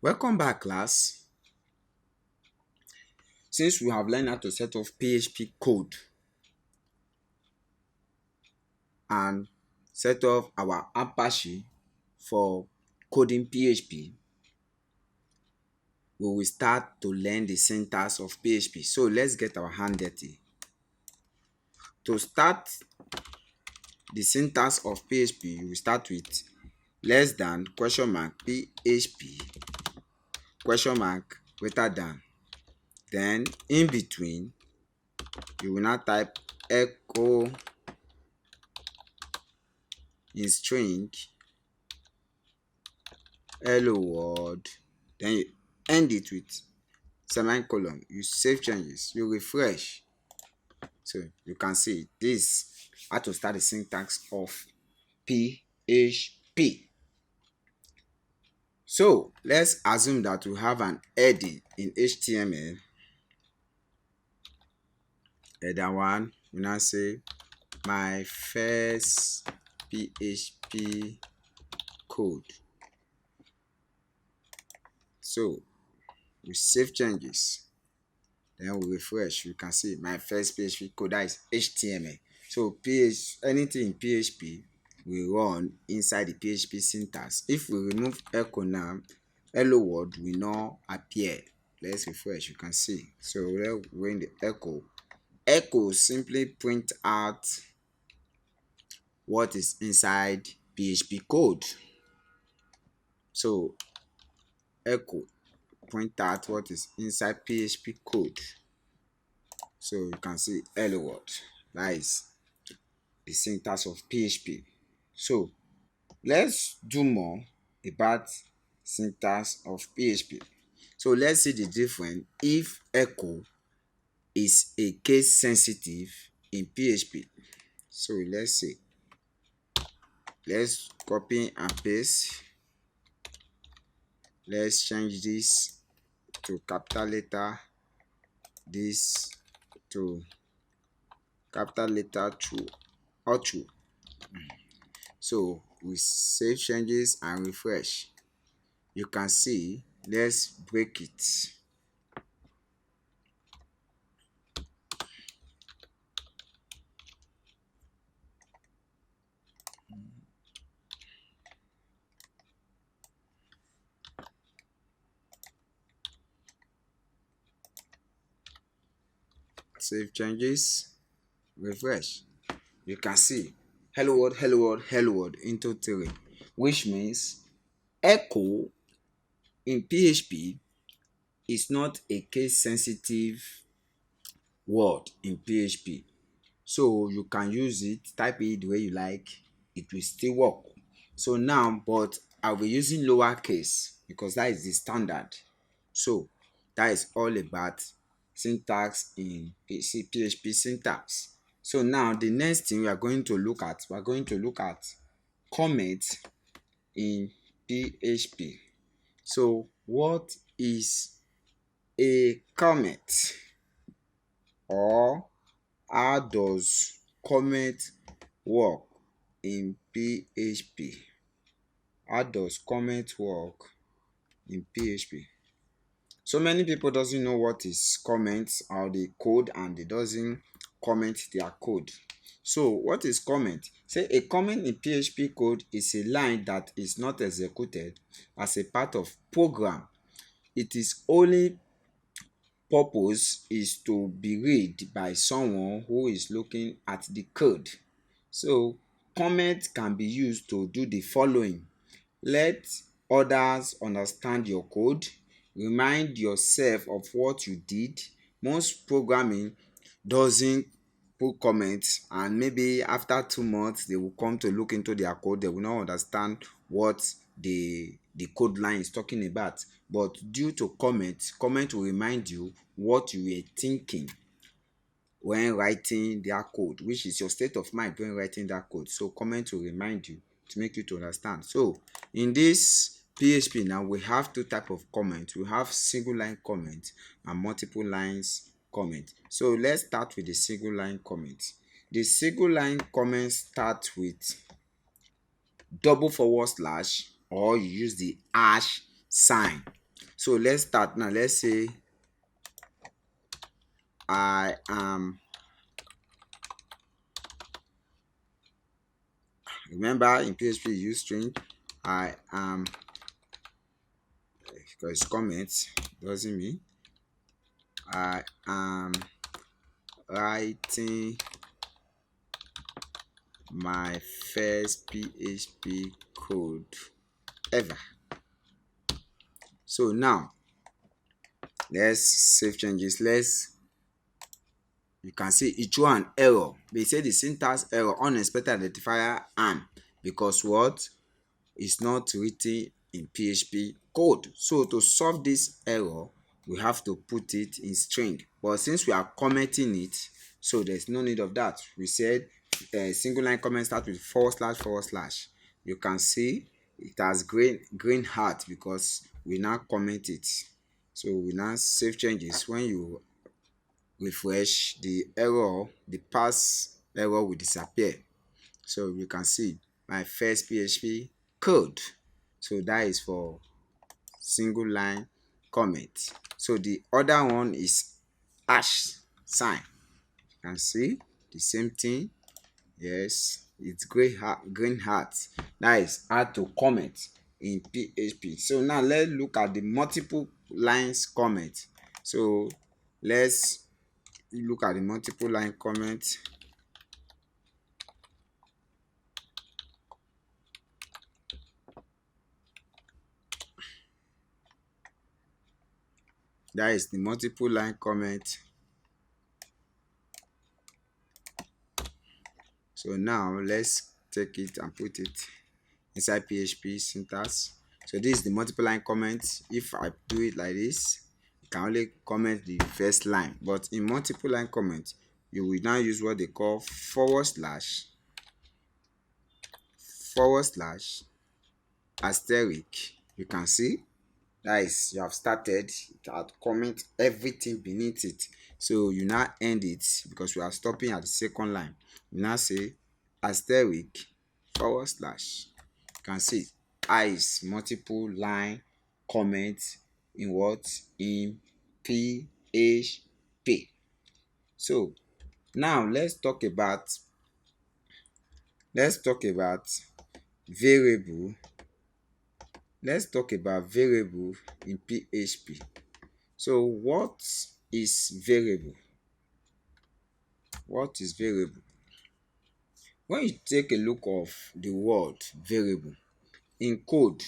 Welcome back, class. Since we have learned how to set up PHP code and set up our Apache for coding PHP, we will start to learn the syntax of PHP. So let's get our hand dirty. To start the syntax of PHP, we start with less than question mark PHP question mark greater than. Then in between, you will now type echo in string hello world, then you end it with semicolon. You save changes, you refresh, so you can see this how to start the syntax of PHP. So let's assume that we have an heading in HTML. Header 1, we now say my first PHP code. So we save changes, then we refresh. You can see my first PHP code, that is HTML. So anything in PHP will run inside the PHP syntax. If we remove echo now, hello world will not appear. Let's refresh. You can see. So when the echo simply print out what is inside PHP code. So echo print out what is inside PHP code. So you can see hello world. That is the syntax of PHP. So let's do more about syntax of PHP. So let's see the difference if echo is a case sensitive in PHP. So let's see. Let's copy and paste. Let's change this to capital letter, this to capital letter true or true. So we save changes and refresh. You can see, let's break it. Save changes, refresh. You can see hello world, hello world, hello world into 3, which means echo in PHP is not a case sensitive word in PHP. So you can use it, type it the way you like, it will still work. So now, but I'll be using lowercase because that is the standard. So that is all about syntax in PHP syntax. So now the next thing we are going to look at, comment in PHP. So what is a comment, or how does comment work in PHP? How does comment work in PHP? So many people doesn't know what is comment or the code, and they doesn't comment their code. So what is comment? Say a comment in PHP code is a line that is not executed as a part of program. It is only purpose is to be read by someone who is looking at the code. So comment can be used to do the following: let others understand your code, remind yourself of what you did. Most programming doesn't put comments, and maybe after 2 months they will come to look into their code. They will not understand what the code line is talking about. But due to comment will remind you what you were thinking when writing their code, which is your state of mind when writing that code. So comment will remind you to make you to understand. So in this PHP now, we have two types of comment. We have single line comment and multiple lines comment. So let's start with the single line comment. The single line comment starts with double forward slash, or you use the hash sign. So let's start now. Let's say I am, remember in PHP you use string. I am, because comments doesn't mean I am writing my first PHP code ever. So now let's save changes. You can see it throw an error. They say the syntax error, unexpected identifier and, because what is not written in PHP code. So to solve this error, we have to put it in string. But since we are commenting it, so there's no need of that. We said a single line comment start with //. You can see it has green heart because we now comment it. So we now save changes. When you refresh, the error, the pass error will disappear. So you can see my first PHP code. So that is for single line comment. So the other one is hash sign. You can see the same thing. Yes, it's green heart. That is hard to comment in PHP. So now let's look at the multiple lines comment. So let's look at the multiple line comment. That is the multiple line comment. So now let's take it and put it inside PHP syntax. So this is the multiple line comment. If I do it like this, you can only comment the first line. But in multiple line comment, you will now use what they call // asterisk. You can see that is, you have started, it had comment everything beneath it. So you now end it because we are stopping at the second line. You now say asterisk // you can see I is multiple line comment in what, in PHP. So now let's talk about variable. Let's talk about variable in PHP. So what is variable? What is variable? When you take a look of the word variable in code,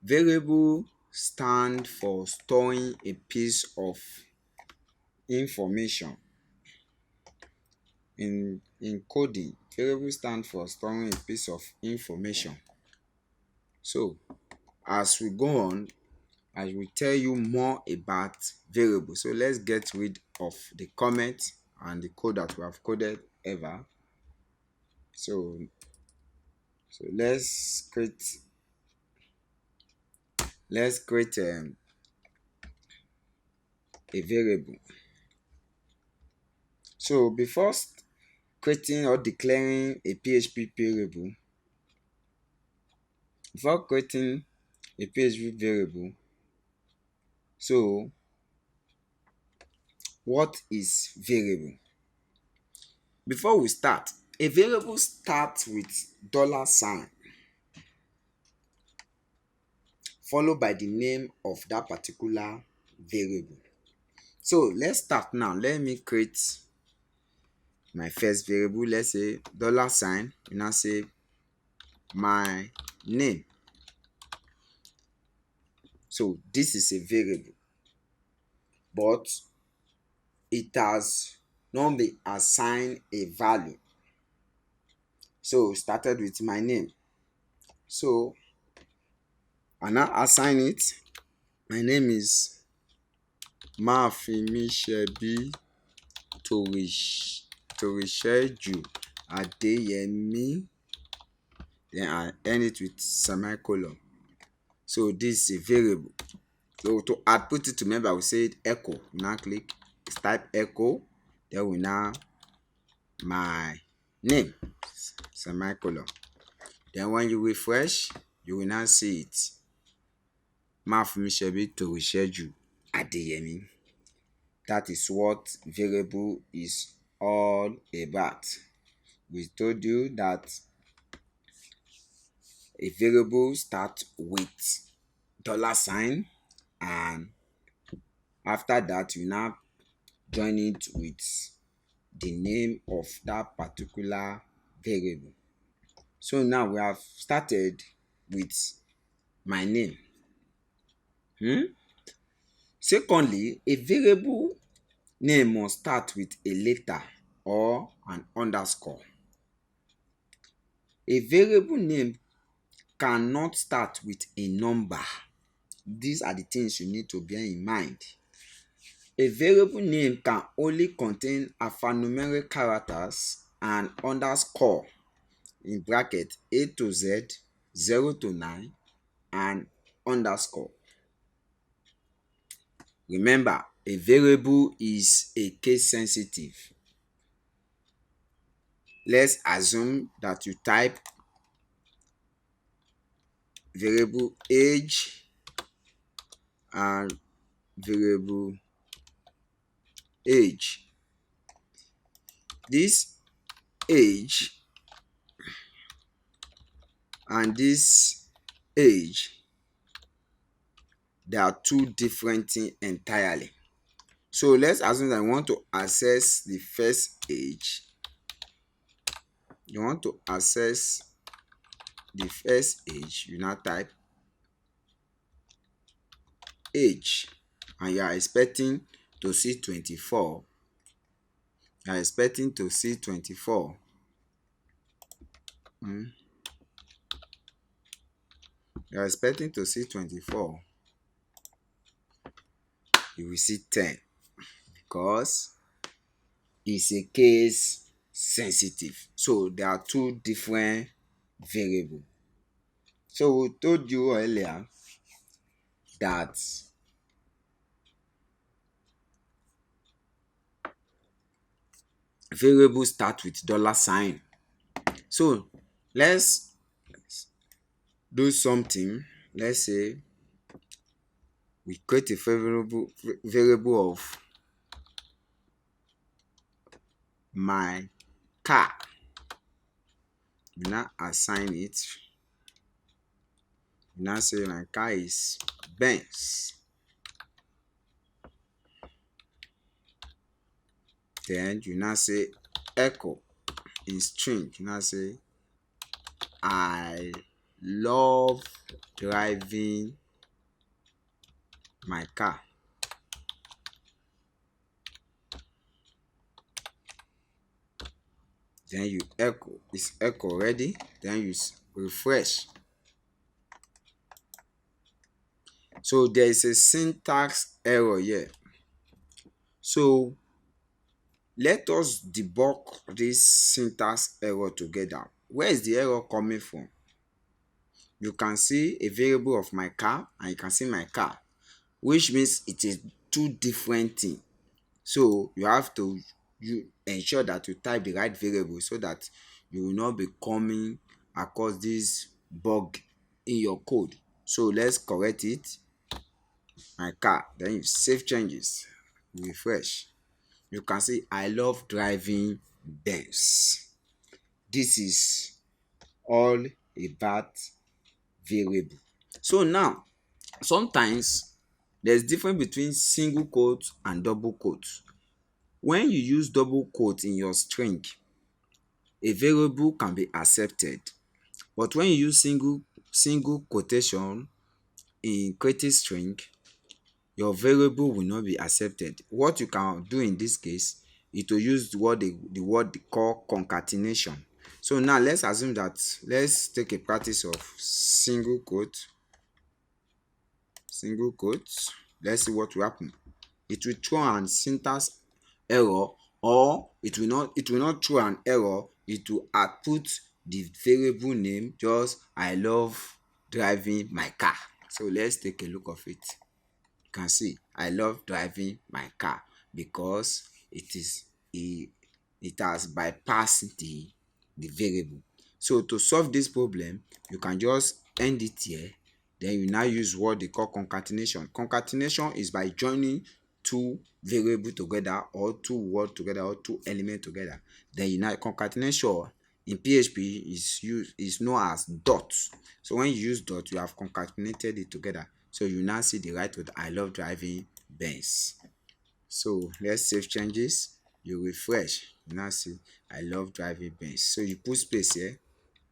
variable stand for storing a piece of information. In coding, variable stand for storing a piece of information. So as we go on, I will tell you more about variable. So let's get rid of the comment and the code that we have coded ever. So let's create a variable. So before creating or declaring a PHP variable, before creating a PHP variable, so what is variable? Before we start, a variable starts with $sign followed by the name of that particular variable. So let's start now. Let me create my first variable. Let's say $sign. You now say my name. So this is a variable, but it has not been assigned a value. So started with my name. So I now assign it. My name is Mafimishebi Torisheju Adeyemi. Then I end it with semicolon. So this is a variable. So to output it to member, I will say echo. Now click, type echo. Then we now my name semicolon. Then when you refresh, you will now see it. Mafumi to reschedule Adeyemi. That is what variable is all about. We told you that a variable starts with dollar sign, and after that you now join it with the name of that particular variable. So now we have started with my name. Secondly, a variable name must start with a letter or an underscore. A variable name cannot start with a number. These are the things you need to bear in mind. A variable name can only contain alphanumeric characters and underscore in bracket A to Z, 0 to 9, and underscore. Remember, a variable is a case sensitive. Let's assume that you type variable age and variable age. This age and this age, they are two different things entirely. So let's assume that I want to access the first age. You want to access the first age, you now type age, and you are expecting to see 24. You are expecting to see 24. You are expecting to see 24. You will see 10 because it's a case sensitive. So there are two different variables. So we told you earlier that variables start with dollar sign. So let's do something. Let's say we create a variable of my car. You now assign it. You now say my car is Benz. Then you now say echo in string. You now say I love driving my car. Then you echo. It's echo already. Then you refresh. So there is a syntax error here. So let us debug this syntax error together. Where is the error coming from? You can see a variable of my car and you can see my car, which means it is two different things. So you have to ensure that you type the right variable so that you will not be coming across this bug in your code. So let's correct it. My car, then you save changes, refresh. You can see I love driving Benz. This is all about variable. So now sometimes there's difference between single quotes and double quotes. When you use double quote in your string, a variable can be accepted. But when you use single quotation in creating string, your variable will not be accepted. What you can do in this case is to use the word they call concatenation. So now let's assume that let's take a practice of single quote. Let's see what will happen. It will throw an syntax error, or it will not throw an error. It will output the variable name, just I love driving my car. So let's take a look of it. You can see I love driving my car because it has bypassed the variable. So to solve this problem, you can just end it here, Then you now use what they call concatenation. Concatenation is by joining two variables together, or two words together, or two elements together. Then you now concatenation in PHP is known as dot. So when you use dot, you have concatenated it together. So you now see the right word, I love driving Benz. So let's save changes. You refresh. You now see I love driving Benz. So you put space here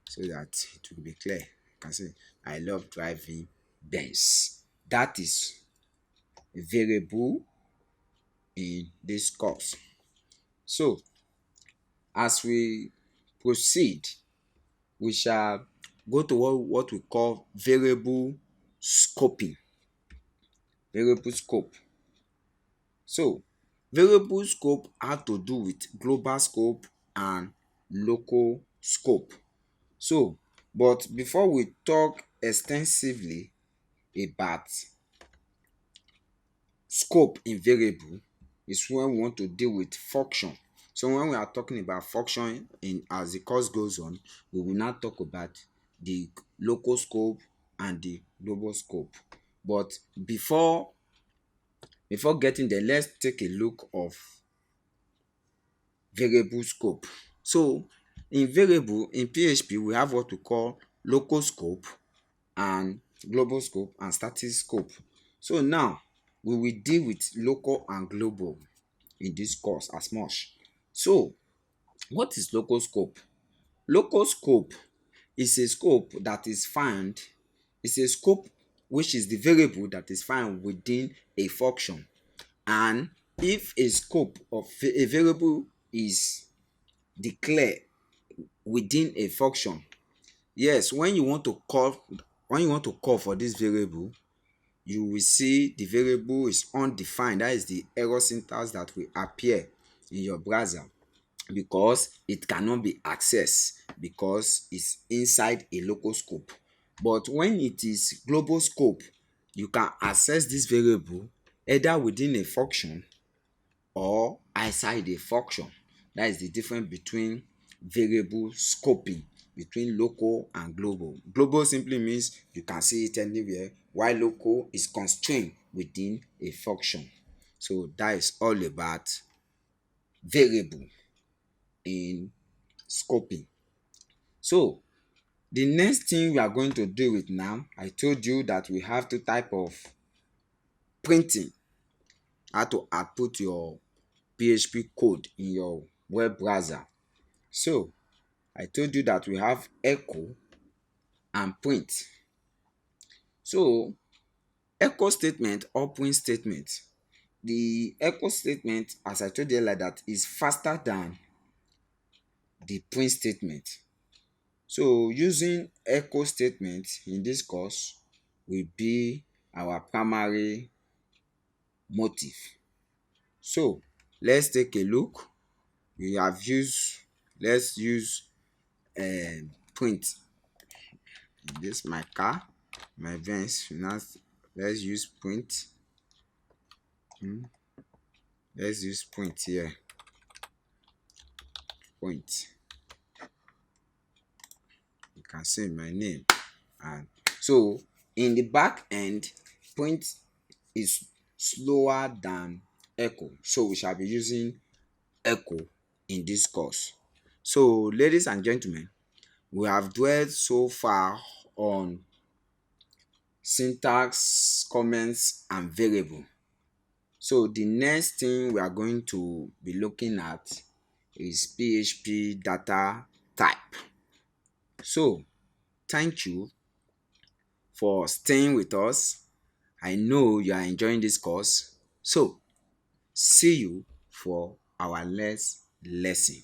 so that it will be clear. You can see I love driving Benz. That is a variable in this course. So as we proceed, we shall go to what we call variable scoping. Variable scope. So variable scope have to do with global scope and local scope. So but before we talk extensively about scope in variable, is when we want to deal with function. So when we are talking about function, in as the course goes on, we will now talk about the local scope and the global scope. But before getting there, let's take a look of variable scope. So in variable in PHP, we have what we call local scope and global scope and static scope. So now we will deal with local and global in this course as much. So what is local scope? Local scope is a scope that is found, is a scope which is the variable that is found within a function. And if a scope of a variable is declared within a function, yes, when you want to call for this variable, you will see the variable is undefined. That is the error syntax that will appear in your browser, because it cannot be accessed because it's inside a local scope. But when it is global scope, you can access this variable either within a function or outside a function. That is the difference between variable scoping between local and global. Global simply means you can see it anywhere, while local is constrained within a function. So that is all about variable in scoping. So the next thing we are going to do with now, I told you that we have two type of printing, how to output your PHP code in your web browser. So I told you that we have echo and print. So echo statement or print statement, the echo statement, as I told you like that, is faster than the print statement. So using echo statement in this course will be our primary motive. So let's take a look. We have used, let's use print. This my car, my Benz. Now let's use print. Let's use print here. Print. You can see my name. And so in the back end, print is slower than echo. So we shall be using echo in this course. So ladies and gentlemen, we have dwelt so far on syntax, comments, and variable. So the next thing we are going to be looking at is PHP data type. So thank you for staying with us. I know you are enjoying this course. So see you for our next lesson.